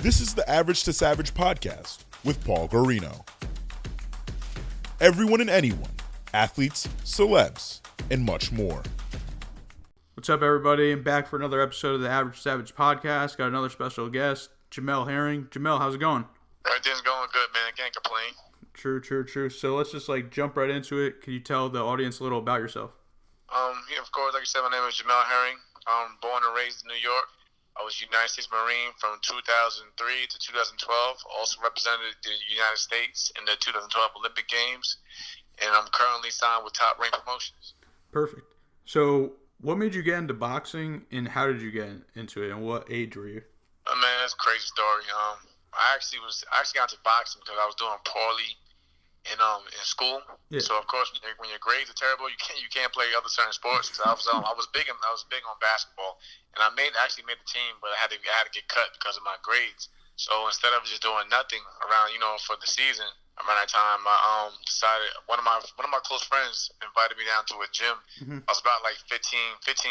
This is the Average to Savage podcast with Paul Guarino. Everyone and anyone, athletes, celebs, and much more. What's up, everybody? I'm back for another episode of the Average to Savage podcast. Got another special guest, Jamel Herring. Jamel, how's it going? Everything's going good, man. I can't complain. True. So let's just jump right into it. Can you tell the audience a little about yourself? Yeah, of course, like you said, my name is Jamel Herring. I'm born and raised in New York. I was a United States Marine from 2003 to 2012. Also represented the United States in the 2012 Olympic Games. And I'm currently signed with Top Rank Promotions. Perfect. So what made you get into boxing, and how did you get into it, and what age were you? Oh, man, that's a crazy story. I actually got into boxing because I was doing poorly in school. Yeah. So of course, when your grades are terrible, you can't play other certain sports. Cause I was big on basketball, and I actually made the team, but I had to get cut because of my grades. So instead of just doing nothing around for the season, around that time, I decided one of my close friends invited me down to a gym. Mm-hmm. I was about 15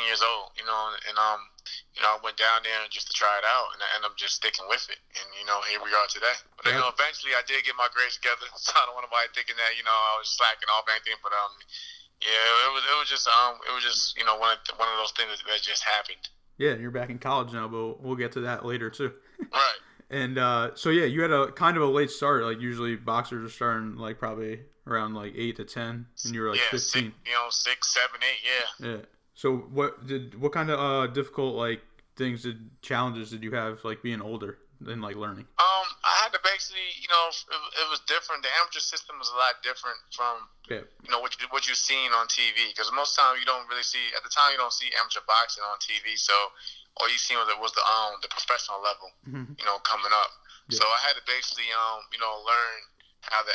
years old, and I went down there just to try it out, and I ended up just sticking with it, and here we are today. But eventually I did get my grades together, so I don't want nobody thinking that I was slacking off anything. But it was just one of those things that just happened. Yeah, you're back in college now, but we'll get to that later too. Right. And so you had a kind of a late start. Usually boxers are starting probably around 8 to 10, and you were 15. 6, 7, 8, Yeah. So what kind of difficult challenges did you have being older and learning? I had to basically it was different. The amateur system was a lot different from what you've seen on TV, because most of the time you don't really see amateur boxing on TV. So all you seen was the professional level, mm-hmm. Coming up. Yeah. So I had to basically learn how the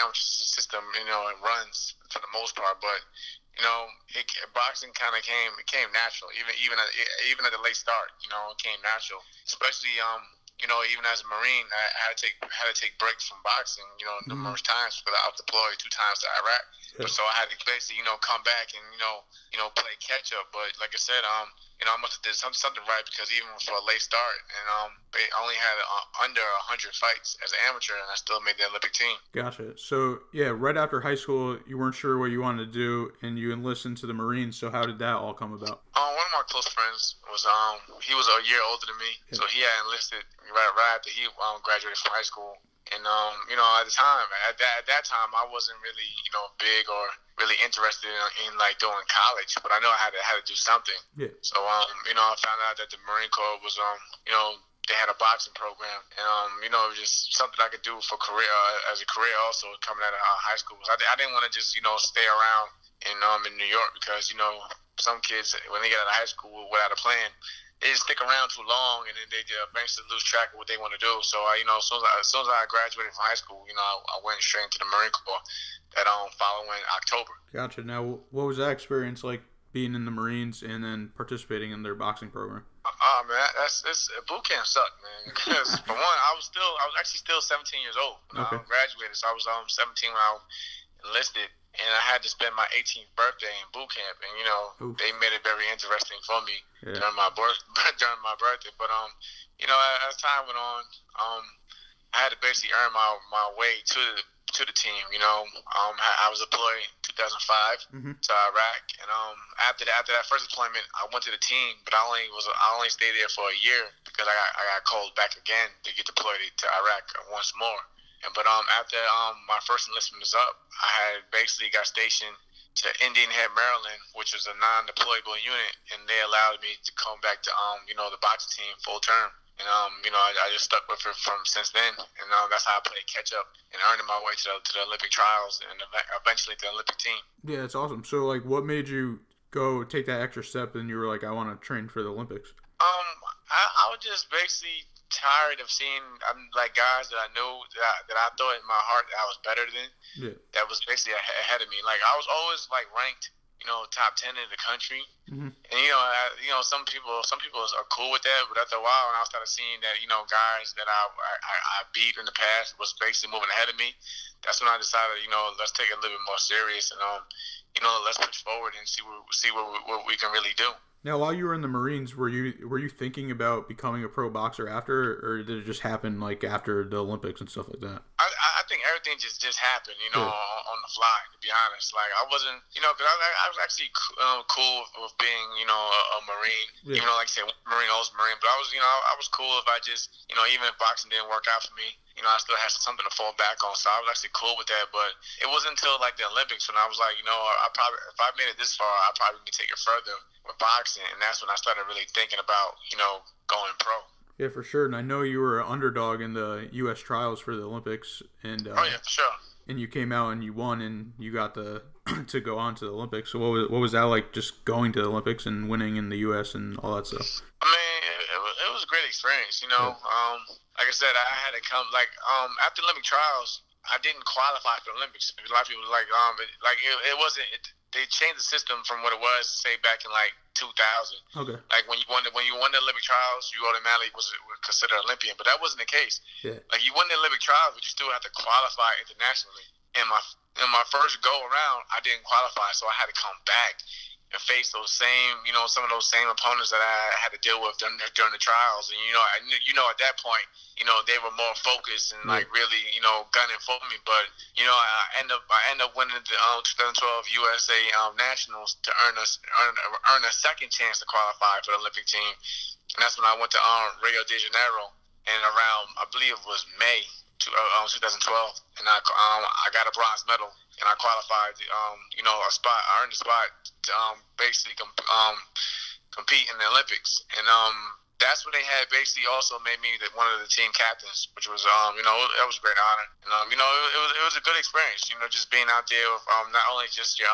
amateur system it runs for the most part, but boxing kind of came natural, even at the late start. It came natural, especially even as a Marine, I had to take breaks from boxing, numerous times, because I was deployed 2 times to Iraq. Yeah. So I had to basically come back and play catch up. But like I said, I must have did something right, because even for a late start, and I only had under 100 fights as an amateur, and I still made the Olympic team. Gotcha. So yeah, right after high school, you weren't sure what you wanted to do, and you enlisted into the Marines. So how did that all come about? One of my close friends was he was a year older than me, so he had enlisted right after he graduated from high school. And at that time, I wasn't really big or really interested in doing college, but I know I had to do something. Yeah. So I found out that the Marine Corps was they had a boxing program, and it was just something I could do for as a career also coming out of high school. I didn't want to just stay around in New York, because some kids, when they get out of high school without a plan, they just stick around too long, and then they eventually lose track of what they want to do. So as soon as I graduated from high school, I went straight into the Marine Corps that following October. Gotcha. Now, what was that experience like, being in the Marines and then participating in their boxing program? Man, boot camp sucked, man. Because for one, I was actually still 17 years old when I graduated. So I was 17 when I enlisted. And I had to spend my 18th birthday in boot camp, and they made it very interesting for me during my birthday. But as time went on, I had to basically earn my way to the team. I was deployed in 2005 to Iraq, and after that first deployment, I went to the team, but I only stayed there for a year, because I got called back again to get deployed to Iraq once more. But after my first enlistment was up, I had basically got stationed to Indian Head, Maryland, which was a non-deployable unit, and they allowed me to come back to the boxing team full term. And I just stuck with it since then, and that's how I played catch up and earning my way to the Olympic trials and eventually to the Olympic team. Yeah, it's awesome. So what made you go take that extra step, and you were I want to train for the Olympics? I was just basically tired of seeing guys that I knew that I thought in my heart that I was better than. Yeah. That was basically ahead of me. I was always ranked, top 10 in the country. Mm-hmm. And some people are cool with that, but after a while, when I started seeing that guys that I beat in the past was basically moving ahead of me, that's when I decided let's take it a little bit more serious, and let's push forward and see what we can really do. Now, while you were in the Marines, were you thinking about becoming a pro boxer after, or did it just happen like after the Olympics and stuff like that? I think everything just happened, on the fly. To be honest, like I wasn't, because I was actually cool with being, a Marine. Yeah. Even though, like I said, Marine, I was Marine, but I was, I was cool if I just, even if boxing didn't work out for me, I still had something to fall back on. So I was actually cool with that. But it wasn't until like the Olympics when I was like, I probably, if I made it this far, I probably can take it further with boxing, and that's when I started really thinking about, going pro. Yeah, for sure. And I know you were an underdog in the U.S. trials for the Olympics, and oh yeah, for sure. And you came out and you won, and you got to go on to the Olympics. So what was that like, just going to the Olympics and winning in the U.S. and all that stuff? I mean, it was a great experience. Yeah. Like I said, I had to come after Olympic trials. I didn't qualify for the Olympics. A lot of people it wasn't. They changed the system from what it was, say, back in like 2000. Okay. Like when you won the Olympic trials, you automatically was considered Olympian, but that wasn't the case. Yeah. Like you won the Olympic trials, but you still have to qualify internationally. In my first go around, I didn't qualify, so I had to come back and face those same, some of those same opponents that I had to deal with during the trials. And at that point, they were more focused and like really, gunning for me. But I end up winning the 2012 USA Nationals to earn a second chance to qualify for the Olympic team. And that's when I went to Rio de Janeiro, and around, I believe it was May 2012, and I got a bronze medal, and I qualified, a spot. I earned a spot to basically compete in the Olympics, and that's when they had basically also made me one of the team captains, which was that was a great honor, and it was a good experience, just being out there with not only just your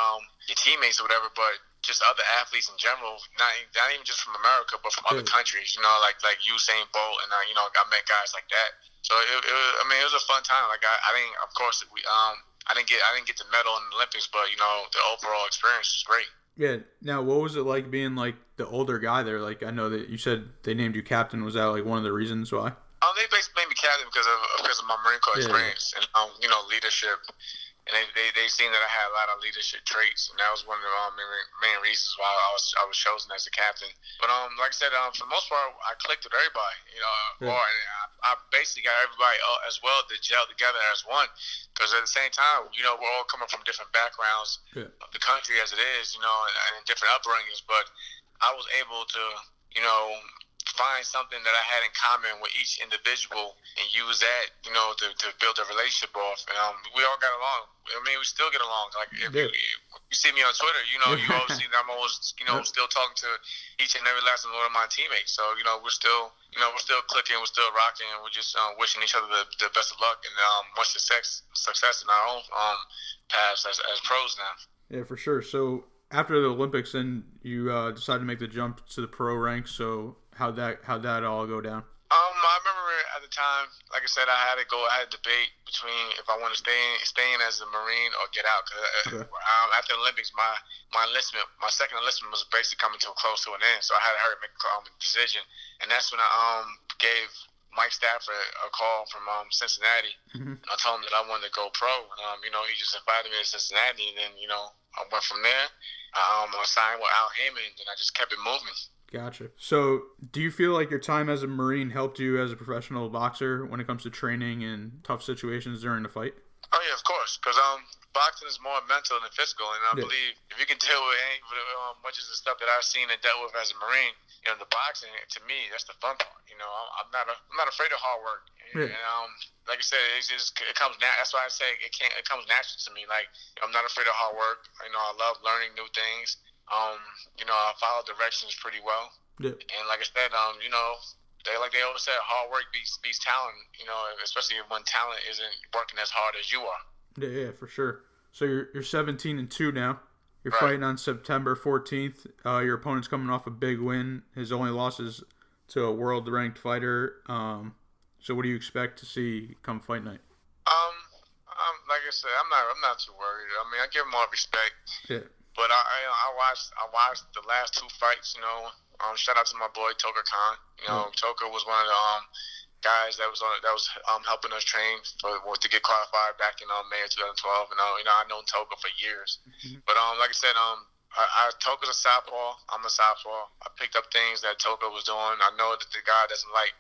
teammates or whatever, but just other athletes in general, not even just from America, but from other countries, like Usain Bolt, and I met guys like that. So it was a fun time. Like I think, of course, I didn't get the medal in the Olympics, but the overall experience was great. Yeah. Now, what was it like being like the older guy there? Like I know that you said they named you captain. Was that like one of the reasons why? They basically made me captain because of my Marine Corps experience and leadership. And they seen that I had a lot of leadership traits, and that was one of the main reasons why I was chosen as the captain. But like I said, for the most part, I clicked with everybody. And I basically got everybody as well to gel together as one. Because at the same time, we're all coming from different backgrounds of the country as it is, and different upbringings. But I was able to, find something that I had in common with each individual and use that, to build a relationship off. And we all got along. I mean, we still get along. Like if you see me on Twitter, you always see that I'm always, still talking to each and every last one of my teammates. So we're still clicking, we're still rocking, and we're just wishing each other the best of luck and much success in our own paths as pros now. Yeah, for sure. So after the Olympics, then you decided to make the jump to the pro ranks. So how'd that all go down? I remember at the time, like I said, I had to debate between if I want to stay in as a Marine or get out. Cause after the Olympics, my second enlistment was basically coming to a close to an end, so I had to hurry make a decision. And that's when I gave Mike Stafford a call from Cincinnati, and I told him that I wanted to go pro. He just invited me to Cincinnati, and then I went from there. I signed with Al Heyman, and I just kept it moving. Gotcha. So, do you feel like your time as a Marine helped you as a professional boxer when it comes to training and tough situations during the fight? Oh yeah, of course. Because boxing is more mental than physical, and I believe if you can deal with much of the stuff that I've seen and dealt with as a Marine, the boxing, to me, that's the fun part. I'm not afraid of hard work. And, like I said, it comes that's why I say it comes natural to me. Like I'm not afraid of hard work. I love learning new things. I follow directions pretty well. Yeah. And like I said, they always say, hard work beats talent. Especially when talent isn't working as hard as you are. Yeah, for sure. So you're 17-2 now. You're fighting on September 14th. Your opponent's coming off a big win. His only loss is to a world-ranked fighter. So what do you expect to see come fight night? Like I said, I'm not too worried. I mean, I give him all respect. Yeah. But I watched the last two fights. Shout out to my boy Toka Khan. Toka was one of the guys that was helping us train to get qualified back in May of 2012. And I've known Toka for years. Mm-hmm. But like I said, Toka's a southpaw. I'm a southpaw. I picked up things that Toka was doing. I know that the guy doesn't like,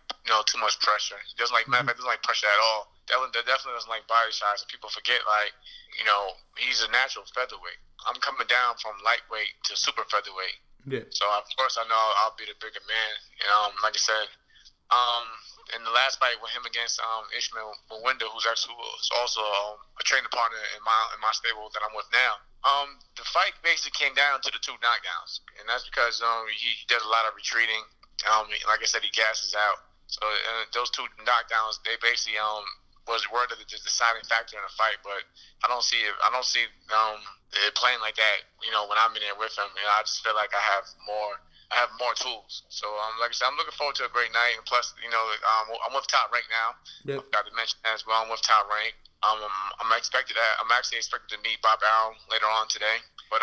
too much pressure. He doesn't like, matter of fact, doesn't like pressure at all. That definitely doesn't like body shots. People forget, like, he's a natural featherweight. I'm coming down from lightweight to super featherweight. Yeah. So, of course, I know I'll be the bigger man. Like I said, in the last fight with him against Ishmael Mwenda, who's also a training partner in my stable that I'm with now. The fight basically came down to the 2 knockdowns, and that's because he does a lot of retreating. Like I said, he gasses out. So those 2 knockdowns, they basically was word of the deciding factor in the fight. But I don't see it playing like that. When I'm in there with him, I just feel like I have more tools. So, like I said, I'm looking forward to a great night. And plus, I'm with Top Rank now. Yep. I forgot to mention that as well. I'm with Top Rank. I'm actually expected to meet Bob Arrow later on today. But,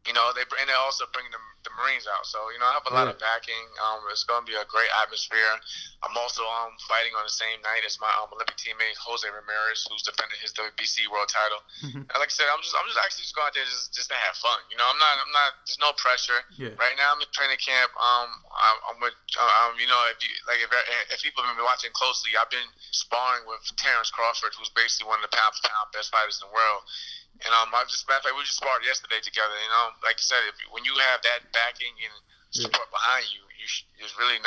they're also bringing the Marines out. So, I have a lot of backing. It's going to be a great atmosphere. I'm also fighting on the same night as my Olympic teammate, Jose Ramirez, who's defending his WBC world title. Mm-hmm. And like I said, I'm just actually going out there just to have fun. I'm not, there's no pressure. Yeah. Right now I'm in training camp. I'm with, if people have been watching closely, I've been sparring with Terrence Crawford, who's basically one of the pound-for-pound best fighters in the world. And we just sparred yesterday together. Like I said, when you have that backing and support behind you, you really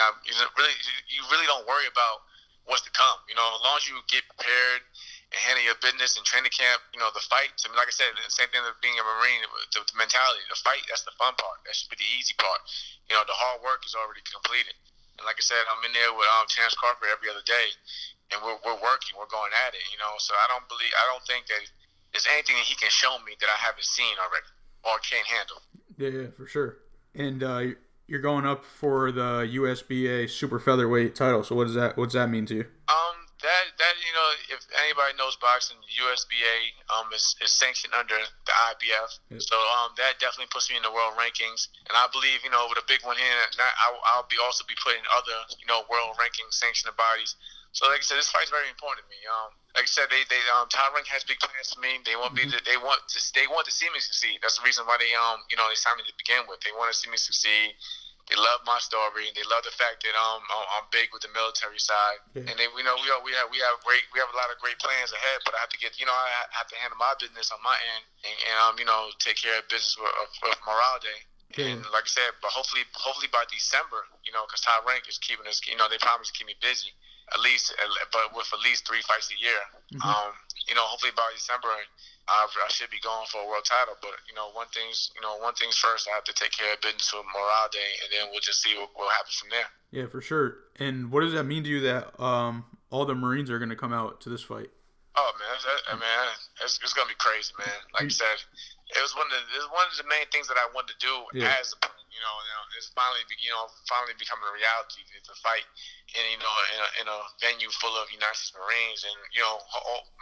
don't worry about what's to come. As long as you get prepared and handle your business in training camp, the fight. To me, like I said, the same thing with being a Marine, the mentality, the fight. That's the fun part. That should be the easy part. The hard work is already completed. And like I said, I'm in there with Terrence Crawford every other day, and we're working, we're going at it. So I don't think that there's anything that he can show me that I haven't seen already or can't handle. Yeah, for sure. And you're going up for the USBA super featherweight title. So what's that mean to you? If anybody knows boxing, USBA is sanctioned under the IBF. Yep. So that definitely puts me in the world rankings. And I believe, with a big one here, I'll also be put in other, world ranking sanctioned bodies. So like I said, this fight's very important to me. Like I said, Top Rank has big plans for me. They want me to, they want to see me succeed. That's the reason why they signed me to begin with. They want to see me succeed. They love my story. They love the fact that I'm big with the military side. Yeah. And we have a lot of great plans ahead. But I have to I have to handle my business on my end and take care of business with Morale Day. Yeah. And like I said, but hopefully by December, because Top Rank is keeping us, they promise to keep me busy. But with at least 3 fights a year. Mm-hmm. Hopefully by December, I should be going for a world title. But one thing's first. I have to take care of business with Morale Day, and then we'll just see what happens from there. Yeah, for sure. And what does that mean to you that all the Marines are going to come out to this fight? Oh man, it's gonna be crazy, man. Like I said, it was one of the main things that I wanted to do as a it's finally becoming a reality to fight in a venue full of United States Marines, and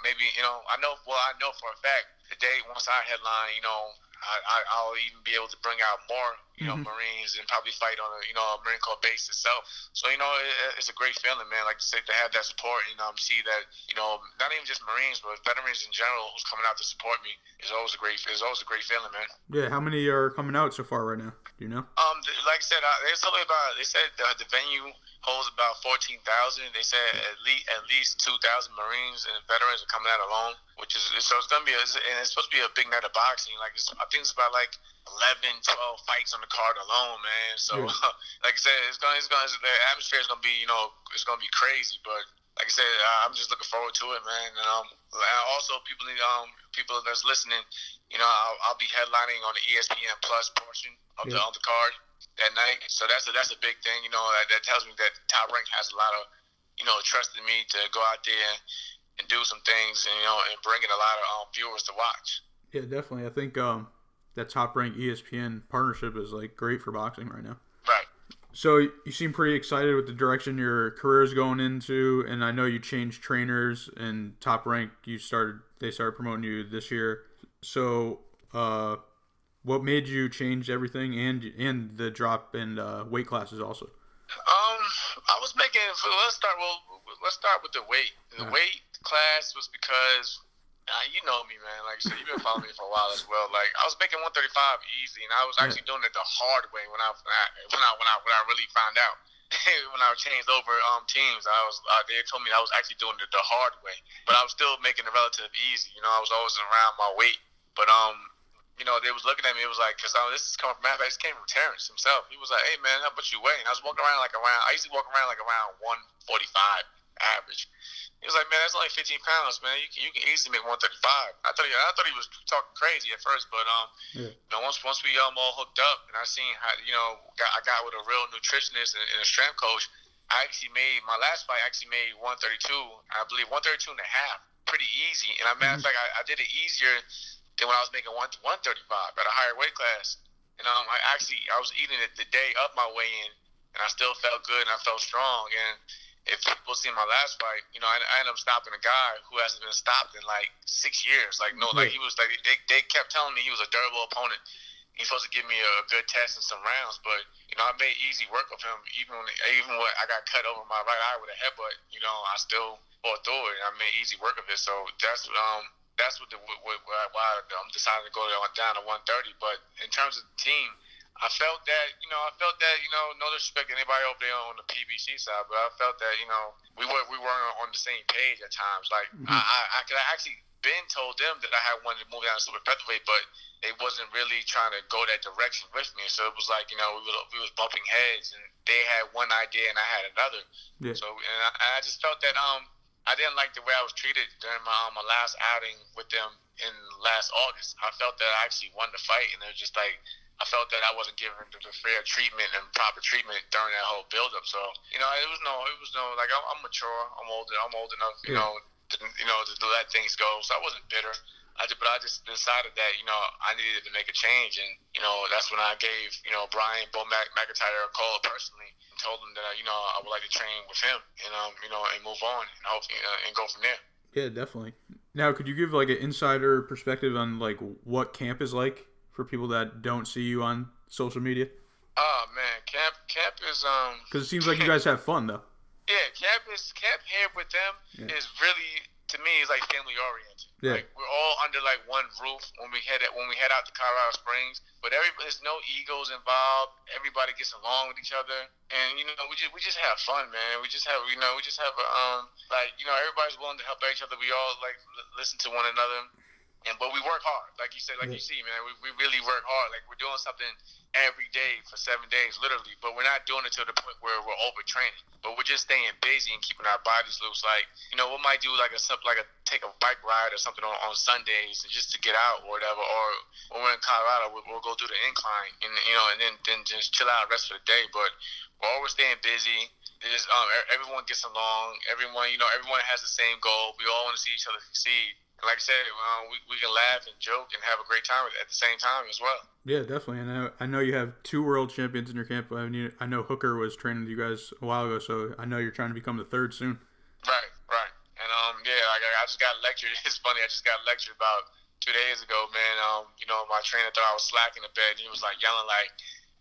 maybe I know for a fact the day once I headline, I'll even be able to bring out more Marines and probably fight on a Marine Corps base itself. So it's a great feeling, man. Like I said, to have that support and see that not even just Marines but veterans in general who's coming out to support me is always a great feeling, man. Yeah, how many are coming out so far right now? Do you know? Like I said, they said the venue holds about 14,000. They said at least 2,000 Marines and veterans are coming out alone, which is so it's gonna be and it's supposed to be a big night of boxing. Like I think it's about like 11, 12 fights on the card alone, man. So like I said, the atmosphere is gonna be it's gonna be crazy, but. Like I said, I'm just looking forward to it, man. And also, people that's listening, I'll be headlining on the ESPN Plus portion of the card that night. So that's a big thing. That tells me that Top Rank has a lot of trust in me to go out there and do some things, and bring in a lot of viewers to watch. Yeah, definitely. I think that Top Rank ESPN partnership is like great for boxing right now. Right. So you seem pretty excited with the direction your career is going into, and I know you changed trainers and Top Rank. They started promoting you this year. So, what made you change everything and the drop in weight classes also? I was making. Let's start with the weight. The weight class was because You know me, man. Like I said, you've been following me for a while as well. Like I was making 135 easy, and I was actually doing it the hard way when I really found out. When I changed over teams, they told me I was actually doing it the hard way, but I was still making it relative easy. You know, I was always around my weight, but you know, they was looking at me. It was like, because this is coming from math. This came from Terrence himself. He was like, "Hey man, how much you weigh?" And I was walking around I used to walk around like around 145 average. He was like, "Man, that's only 15 pounds, man. You can easily make 135." I thought he was talking crazy at first, but you know, once we all hooked up, and I seen how, you know, I got with a real nutritionist and a strength coach. I actually made my last fight. I actually made 132. I believe 132 and a half, pretty easy. And matter of fact, I did it easier than when I was making 135 at a higher weight class. And I was eating it the day of my weigh-in, and I still felt good and I felt strong. And if people see my last fight, you know, I ended up stopping a guy who hasn't been stopped in like 6 years. Like, no, like he was like, they kept telling me he was a durable opponent. He's supposed to give me a good test in some rounds, but you know, I made easy work of him. Even when I got cut over my right eye with a headbutt, you know, I still fought through it. And I made easy work of it. So that's why I'm deciding to go down to 130. But in terms of the team, I felt that, you know, no disrespect to anybody over there on the PBC side, but I felt that, you know, we weren't on the same page at times. Like, I actually been told them that I had wanted to move down to super featherweight, but they wasn't really trying to go that direction with me. So it was like, you know, we was bumping heads, and they had one idea and I had another. Yeah. So, and I just felt that I didn't like the way I was treated during my last outing with them in last August. I felt that I actually won the fight, and it was just like, I felt that I wasn't given the fair treatment and proper treatment during that whole build-up. So, you know, it was no like, I'm mature, I'm old enough, you know, to let things go. So I wasn't bitter. But I just decided that, you know, I needed to make a change, and you know, that's when I gave, you know, Brian McIntyre a call personally and told him that, you know, I would like to train with him, and you know, and move on and hopefully and go from there. Yeah, definitely. Now, could you give like an insider perspective on like what camp is like for people that don't see you on social media? Oh man, camp is because it seems like you guys have fun though. Yeah, camp here with them is really, to me, is like family oriented. Yeah. Like, we're all under like one roof when we head out to Colorado Springs, but there's no egos involved. Everybody gets along with each other, and you know, we just have fun, man. We just have like, you know, everybody's willing to help each other. We all like listen to one another. But we work hard, like you said, like you see, man. We really work hard. Like, we're doing something every day for 7 days, literally. But we're not doing it to the point where we're overtraining. But we're just staying busy and keeping our bodies loose. Like, you know, we might do take a bike ride or something on Sundays just to get out or whatever. Or when we're in Colorado, we'll go do the incline and, you know, and then just chill out the rest of the day. But we're always staying busy. There's, everyone gets along. Everyone has the same goal. We all want to see each other succeed. Like I said, we can laugh and joke and have a great time at the same time as well. Yeah, definitely. And I know you have 2 world champions in your camp. I know Hooker was training with you guys a while ago, so I know you're trying to become the 3rd soon. Right. And I just got lectured. It's funny. I just got lectured about 2 days ago, man. You know, my trainer thought I was slacking a bit, and he was like yelling like,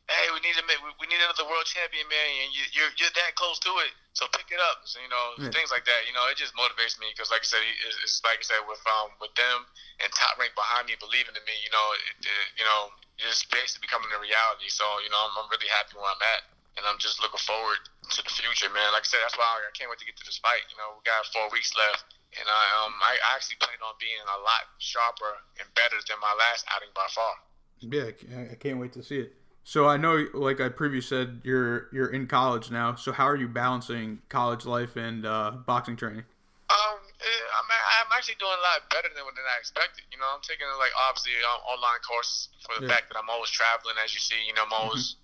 "Hey, we need another world champion, man. And you're that close to it, so pick it up." So, you know, things like that. You know, it just motivates me because, like I said, it's like I said with them and Top Rank behind me believing in me. You know, it's basically becoming a reality. So, you know, I'm really happy where I'm at, and I'm just looking forward to the future, man. Like I said, that's why I can't wait to get to this fight. You know, we got 4 weeks left, and I actually plan on being a lot sharper and better than my last outing by far. Yeah, I can't wait to see it. So I know, like I previously said, you're in college now. So how are you balancing college life and boxing training? I'm actually doing a lot better than I expected. You know, I'm taking like obviously online courses for the fact that I'm always traveling, as you see. You know, I'm always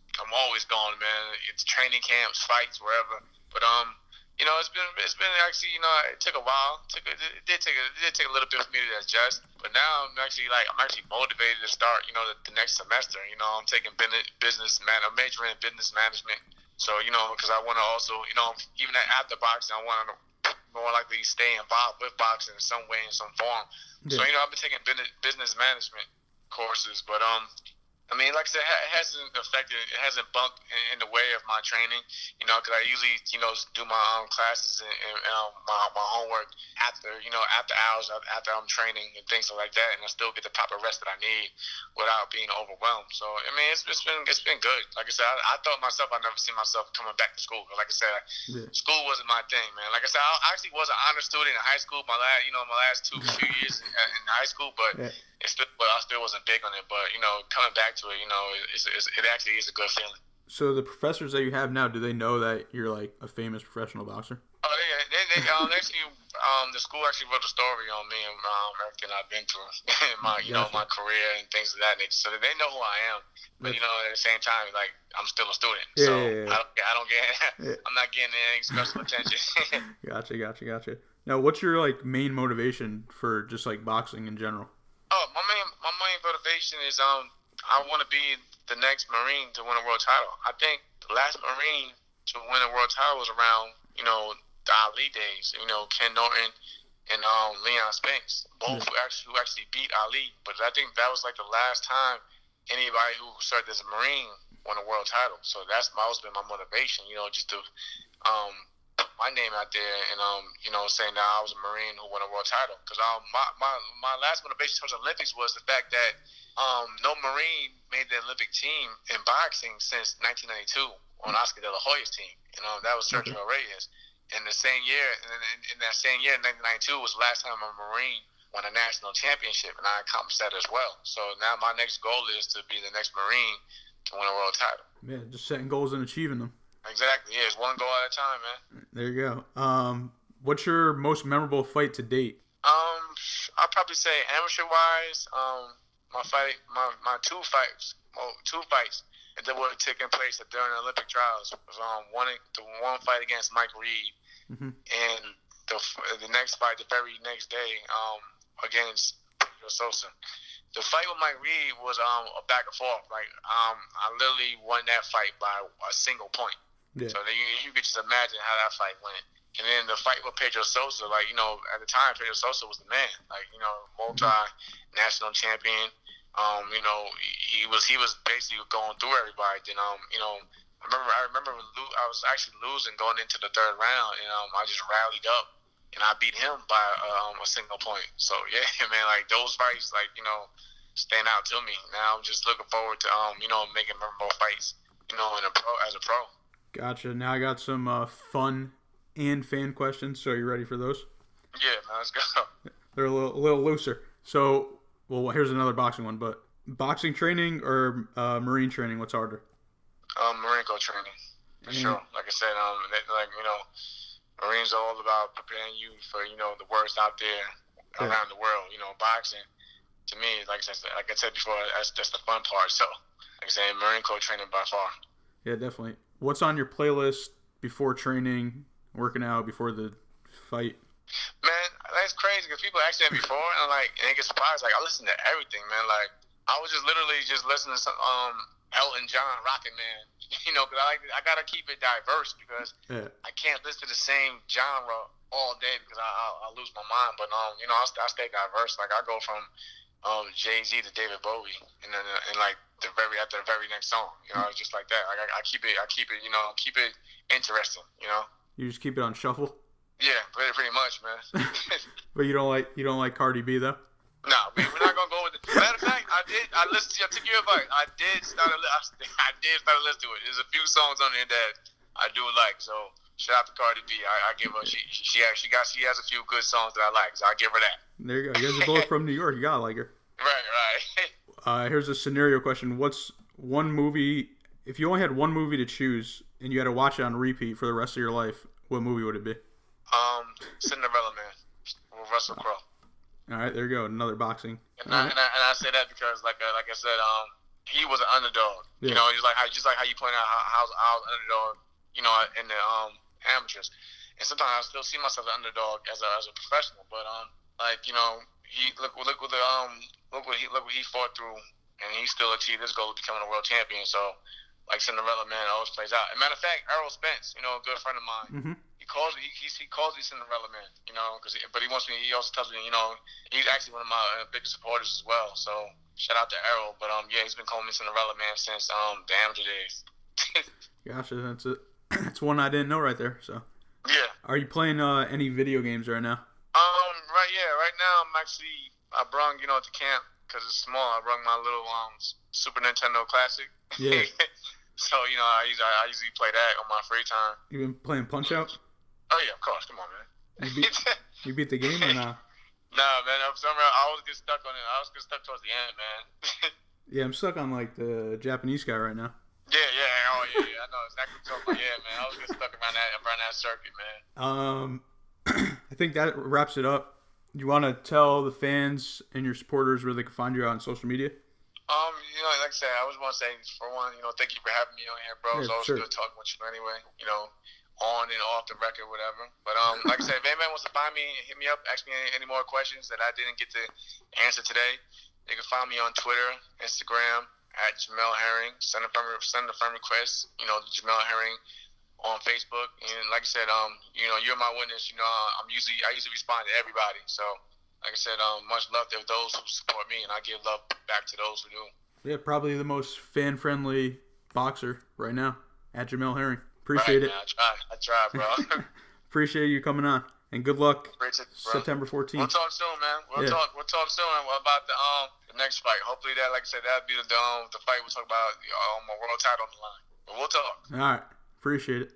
gone, man. It's training camps, fights, wherever. But you know, it's been actually, you know, it took a while. It did take a little bit for me to adjust. But now I'm actually motivated to start, you know, the next semester. You know, I'm taking I'm majoring in business management. So, you know, because I want to also, you know, even after boxing, I want to more likely stay involved with boxing in some way, in some form. Yeah. So, you know, I've been taking business management courses, but I mean, like I said, it hasn't affected. It hasn't bumped in the way of my training. Because I usually, do my classes and my homework after hours, after I'm training and things like that, and I still get the proper rest that I need without being overwhelmed. So I mean, it's been good. Like I said, I thought myself I'd never see myself coming back to school. Like I said, school wasn't my thing, man. Like I said, I actually was an honor student in high school. My last few years in high school, but. Yeah. I still wasn't big on it, but coming back to it, it actually is a good feeling. So the professors that you have now, do they know that you're like a famous professional boxer? Oh, they actually, the school actually wrote a story on me and everything I've been through, my career and things of that nature. So they know who I am, but at the same time, like I'm still a student, I don't get, I'm not getting any special attention. Gotcha. Now, what's your like main motivation for just like boxing in general? Oh, my main motivation is I want to be the next Marine to win a world title. I think the last Marine to win a world title was around the Ali days. Ken Norton and Leon Spinks, both who actually beat Ali. But I think that was like the last time anybody who served as a Marine won a world title. So that's always been my motivation. Just to put my name out there and saying that I was a Marine who won a world title. Because my last motivation towards the Olympics was the fact that no Marine made the Olympic team in boxing since 1992 on Oscar De La Hoya's team. That was Sergio Reyes. And the same year, in that same year, 1992 was the last time a Marine won a national championship, and I accomplished that as well. So now my next goal is to be the next Marine to win a world title. Yeah, just setting goals and achieving them. Exactly. Yeah, it's one goal at a time, man. There you go. What's your most memorable fight to date? I'd probably say amateur-wise, my two fights that were taking place during the Olympic trials was one fight against Mike Reed, and the next fight the very next day against Sosa. The fight with Mike Reed was a back and forth. Like I literally won that fight by a single point. Yeah. So you could just imagine how that fight went. And then the fight with Pedro Sosa, at the time Pedro Sosa was the man. Multi-national champion. He was basically going through everybody. Then I remember I was actually losing going into the third round, and I just rallied up and I beat him by a single point. So yeah, man, those fights, stand out to me. Now I'm just looking forward to making memorable fights, as a pro. Gotcha. Now I got some fun and fan questions. So are you ready for those? Yeah, man, let's go. They're a little looser. So, well, here's another boxing one. But boxing training or Marine training, what's harder? Marine Co training, for sure. Like I said, Marines are all about preparing you for the worst out there around the world. Boxing to me, like I said before, that's the fun part. So, like I said, Marine Co training by far. Yeah, definitely. What's on your playlist before training, working out, before the fight? Man, that's crazy because people ask that before, and they get surprised. I listen to everything, man. I was just literally listening to some Elton John, Rocket Man. Because I gotta keep it diverse because I can't listen to the same genre all day because I'll lose my mind. But I stay diverse. I go from Jay-Z to David Bowie, and then after the very next song, just like that. I keep it, keep it interesting. You just keep it on shuffle. Yeah, pretty much, man. But you don't like Cardi B though? No, we're not gonna go with it. Matter of fact, I listened to. I took your advice. I did start to listen to it. There's a few songs on there that I do like. So shout out to Cardi B. I give her. She has a few good songs that I like. So I give her that. There you go. You guys are both from New York. You gotta like her. Right. Here's a scenario question. What's one movie? If you only had one movie to choose and you had to watch it on repeat for the rest of your life, what movie would it be? Cinderella Man with Russell Crowe. All right, there you go. Another boxing. And I say that because, like I said, he was an underdog. Yeah. Just like how you point out how I was an underdog, in the amateurs. And sometimes I still see myself as an underdog as a professional. But he look what he fought through, and he still achieved his goal of becoming a world champion. So, Cinderella Man always plays out. As a matter of fact, Errol Spence, a good friend of mine. Mm-hmm. He calls me Cinderella Man, but he wants me. He also tells me, he's actually one of my biggest supporters as well. So Shout out to Errol, but yeah, he's been calling me Cinderella, man, since the amateur days. Gotcha, that's it. That's one I didn't know right there. So. Yeah. Are you playing any video games right now? Right now I brung, to camp because it's small. I brung my little Super Nintendo Classic. Yeah. So I usually play that on my free time. You been playing Punch Out? Oh yeah, of course. Come on, man. You beat the game or not? Nah, man. I always get stuck on it. I always get stuck towards the end, man. Yeah, I'm stuck on like the Japanese guy right now. Yeah. Oh yeah. I know exactly what you're talking about. Yeah, man. I always get stuck around that circuit, man. I think that wraps it up. You want to tell the fans and your supporters where they can find you out on social media? Like I said, I always want to say, for one, thank you for having me on here, bro. Yeah, it's always good talking with you anyway, on and off the record, whatever. But like I said, if anybody wants to find me, hit me up, ask me any more questions that I didn't get to answer today. They can find me on Twitter, Instagram, at Jamel Herring. Send a friend request, Jamel Herring on Facebook. And like I said, you're my witness. I usually respond to everybody. So, like I said, much love to those who support me, and I give love back to those who do. Yeah, probably the most fan-friendly boxer right now, at Jamel Herring. Appreciate it. Man, I try, bro. Appreciate you coming on, and good luck September 14th. We'll talk soon, man. We'll talk soon about the next fight. Hopefully, that, like I said, that'll be the fight we'll talk about. My world title on the line. But we'll talk. All right. Appreciate it.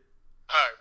All right.